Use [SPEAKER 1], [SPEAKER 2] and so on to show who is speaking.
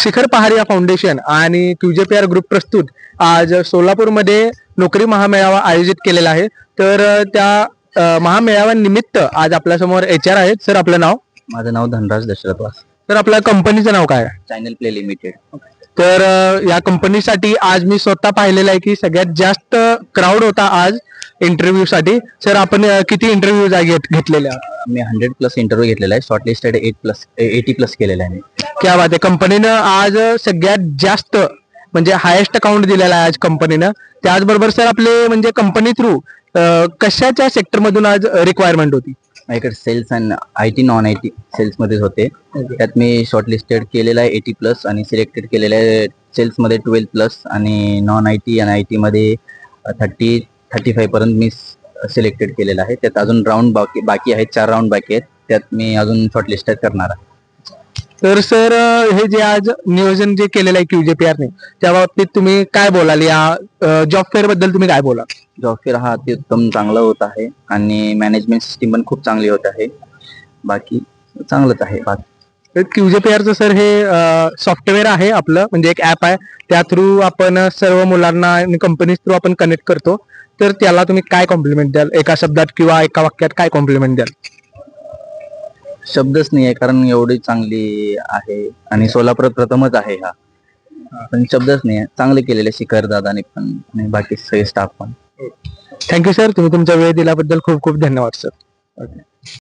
[SPEAKER 1] शिखर पहारिया फाउंडेशन आणि QJPR group प्रस्तुत आज सोलापूरमध्ये नोकरी महामेळावा आयोजित केलेला आहे. तर त्या महामेळाव्यानिमित्त आज आपल्यासमोर HR आहेत. सर, आपलं नाव?
[SPEAKER 2] माझं नाव धनराज दशरथ वास.
[SPEAKER 1] तर आपल्या कंपनीचं नाव काय आहे?
[SPEAKER 2] Channel play limited.
[SPEAKER 1] तर या कंपनीसाठी आज मी स्वतः पाहिलेलं आहे की सगळ्यात जास्त क्राऊड होता आज इंटरव्ह्यू साठी. सर, आपण किती इंटरव्ह्यू घेतलेले?
[SPEAKER 2] मी 100+ इंटरव्ह्यू घेतलेला आहे. शॉर्टलिस्टेड 80+ केलेला आहे.
[SPEAKER 1] क्या बात आहे. कंपनीनं आज सगळ्यात जास्त म्हणजे हायेस्ट अकाउंट दिलेला आहे आज कंपनीनं. त्याचबरोबर सर, आपले म्हणजे कंपनी थ्रू कशाच्या सेक्टर मधून आज रिक्वायरमेंट होती?
[SPEAKER 2] माझ्याकडे सेल्स आणि IT नॉन IT सेल्स मध्येच होते. त्यात मी शॉर्टलिस्टेड केलेला आहे 80+ आणि सिलेक्टेड केलेलं आहे सेल्स मध्ये 12+ आणि नॉन IT आणि IT मध्ये 30-35 पर्यंत मी सिलेक्टेड केलेलं आहे. त्यात अजून राऊंड बाकी आहेत, 4 राऊंड बाकी आहेत. त्यात मी अजून शॉर्टलिस्टेड करणार आहे.
[SPEAKER 1] तर सर, हे जे आज नियोजन जे केलेलं आहे QJPR ने, त्या बाबतीत तुम्ही काय बोलाल? या जॉब फेअर बद्दल तुम्ही काय बोलाल?
[SPEAKER 2] जॉब फेअर हा अतिउत्तम चांगला होत आहे आणि मॅनेजमेंट सिस्टीम पण खूप चांगली होत आहे. बाकी चांगलंच आहे.
[SPEAKER 1] QJPRचं सर हे सॉफ्टवेअर आहे आपलं, म्हणजे एक ऍप आहे. त्या थ्रू आपण सर्व मुलांना आणि कंपनी थ्रू आपण कनेक्ट करतो. तर त्याला तुम्ही काय कॉम्प्लिमेंट द्याल? एका शब्दात किंवा एका वाक्यात काय कॉम्प्लिमेंट द्याल?
[SPEAKER 2] शब्दच नाही आहे, कारण एवढी चांगली आहे आणि सोलापूरात प्रथमच आहे हा. पण शब्दच नाही आहे. चांगले केलेले शिखर दादाने पण आणि बाकी सगळे स्टाफ पण.
[SPEAKER 1] थँक्यू सर, तुम्ही तुमचा वेळ दिल्याबद्दल खूप खूप धन्यवाद सर.